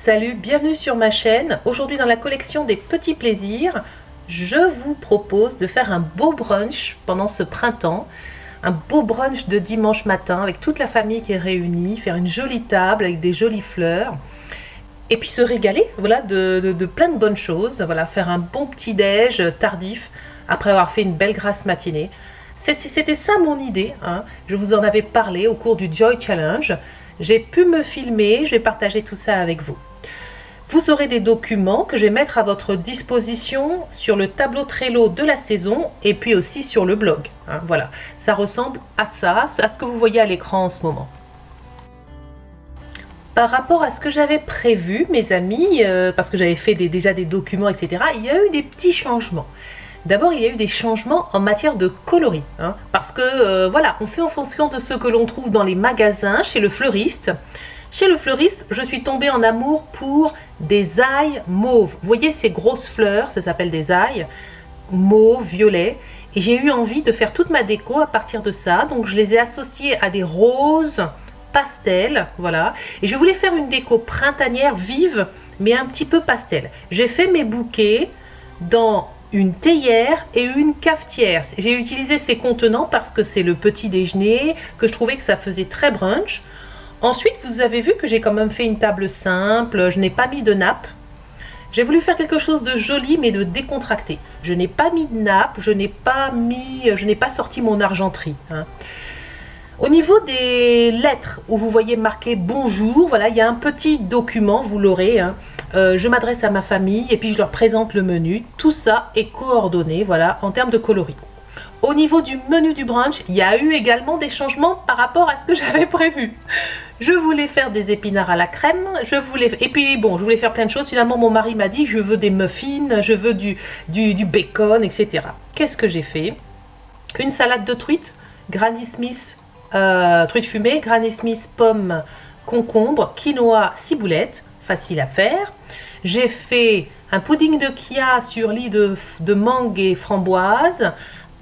Salut, bienvenue sur ma chaîne. Aujourd'hui dans la collection des petits plaisirs, je vous propose de faire un beau brunch pendant ce printemps. Un beau brunch de dimanche matin avec toute la famille qui est réunie, faire une jolie table avec des jolies fleurs. Et puis se régaler, voilà, de plein de bonnes choses. Voilà, faire un bon petit déj tardif après avoir fait une belle grasse matinée. C'était ça mon idée, hein. Je vous en avais parlé au cours du Joy Challenge. J'ai pu me filmer, je vais partager tout ça avec vous. Vous aurez des documents que je vais mettre à votre disposition sur le tableau Trello de la saison et puis aussi sur le blog, hein. Voilà, ça ressemble à ça, à ce que vous voyez à l'écran en ce moment. Par rapport à ce que j'avais prévu, mes amis, parce que j'avais fait déjà des documents, etc., il y a eu des petits changements. D'abord, il y a eu des changements en matière de coloris, hein, parce que voilà, on fait en fonction de ce que l'on trouve dans les magasins, chez le fleuriste. Chez le fleuriste, je suis tombée en amour pour des ailles mauves. Vous voyez ces grosses fleurs, ça s'appelle des ailles, mauve, violet. Et j'ai eu envie de faire toute ma déco à partir de ça. Donc je les ai associées à des roses pastel, voilà. Et je voulais faire une déco printanière vive, mais un petit peu pastel. J'ai fait mes bouquets dans une théière et une cafetière. J'ai utilisé ces contenants parce que c'est le petit déjeuner, que je trouvais que ça faisait très brunch. Ensuite, vous avez vu que j'ai quand même fait une table simple, je n'ai pas mis de nappe. J'ai voulu faire quelque chose de joli mais de décontracté. Je n'ai pas mis de nappe, je n'ai pas sorti mon argenterie, hein. Au niveau des lettres où vous voyez marqué bonjour, voilà, il y a un petit document, vous l'aurez, hein. Je m'adresse à ma famille et puis je leur présente le menu. Tout ça est coordonné, voilà, en termes de coloris. Au niveau du menu du brunch, il y a eu également des changements par rapport à ce que j'avais prévu. Je voulais faire des épinards à la crème, et puis bon, je voulais faire plein de choses. Finalement, mon mari m'a dit, je veux des muffins, je veux du bacon, etc. Qu'est-ce que j'ai fait? Une salade de truite, Granny Smith, truite fumée, Granny Smith, pommes, concombre, quinoa, ciboulette, facile à faire. J'ai fait un pudding de chia sur lit de mangue et framboise,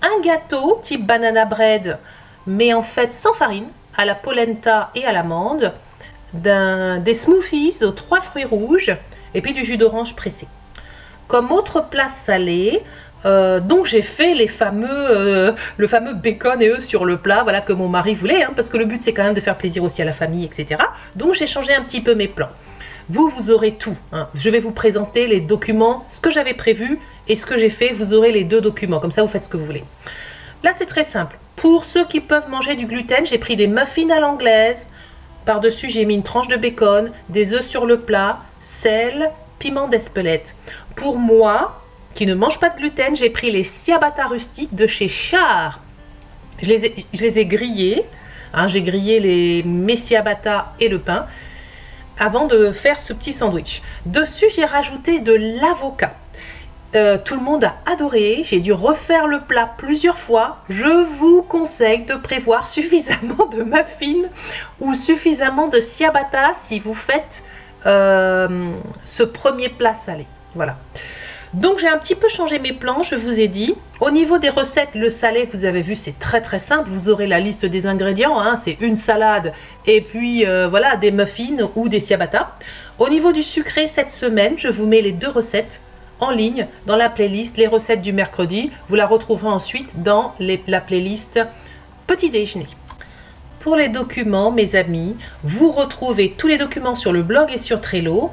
un gâteau type banana bread, mais en fait sans farine, à la polenta et à l'amande, des smoothies aux 3 fruits rouges, et puis du jus d'orange pressé. Comme autre plat salé, donc j'ai fait le fameux bacon et œufs sur le plat, voilà, que mon mari voulait, hein, parce que le but c'est quand même de faire plaisir aussi à la famille, etc. Donc j'ai changé un petit peu mes plans. Vous aurez tout, hein. Je vais vous présenter les documents, ce que j'avais prévu et ce que j'ai fait. Vous aurez les deux documents, comme ça vous faites ce que vous voulez. Là c'est très simple. Pour ceux qui peuvent manger du gluten, j'ai pris des muffins à l'anglaise. Par-dessus j'ai mis une tranche de bacon, des œufs sur le plat, sel, piment d'Espelette. Pour moi, qui ne mange pas de gluten, j'ai pris les ciabatta rustiques de chez Char. Je les ai grillés, hein, j'ai grillé mes ciabatta et le pain avant de faire ce petit sandwich. Dessus, j'ai rajouté de l'avocat. Tout le monde a adoré. J'ai dû refaire le plat plusieurs fois. Je vous conseille de prévoir suffisamment de muffins ou suffisamment de ciabatta si vous faites ce premier plat salé. Voilà. Donc j'ai un petit peu changé mes plans, je vous ai dit. Au niveau des recettes, le salé, vous avez vu, c'est très très simple. Vous aurez la liste des ingrédients, hein. C'est une salade et puis voilà, des muffins ou des ciabatta. Au niveau du sucré, cette semaine, je vous mets les 2 recettes en ligne dans la playlist les recettes du mercredi. Vous la retrouverez ensuite dans la playlist petit déjeuner. Pour les documents, mes amis, vous retrouvez tous les documents sur le blog et sur Trello.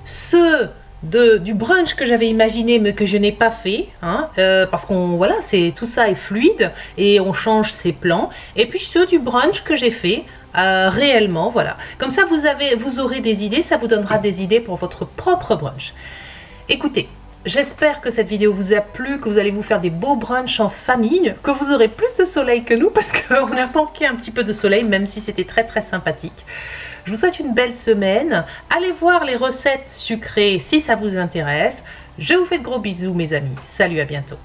Ceux du brunch que j'avais imaginé mais que je n'ai pas fait, hein, parce qu'on voilà, tout ça est fluide et on change ses plans. Et puis ceux du brunch que j'ai fait réellement, voilà. Comme ça vous aurez des idées, ça vous donnera des idées pour votre propre brunch. Écoutez, j'espère que cette vidéo vous a plu, que vous allez vous faire des beaux brunchs en famille, que vous aurez plus de soleil que nous parce qu'on a manqué un petit peu de soleil, même si c'était très très sympathique. Je vous souhaite une belle semaine. Allez voir les recettes sucrées si ça vous intéresse. Je vous fais de gros bisous, mes amis. Salut, à bientôt.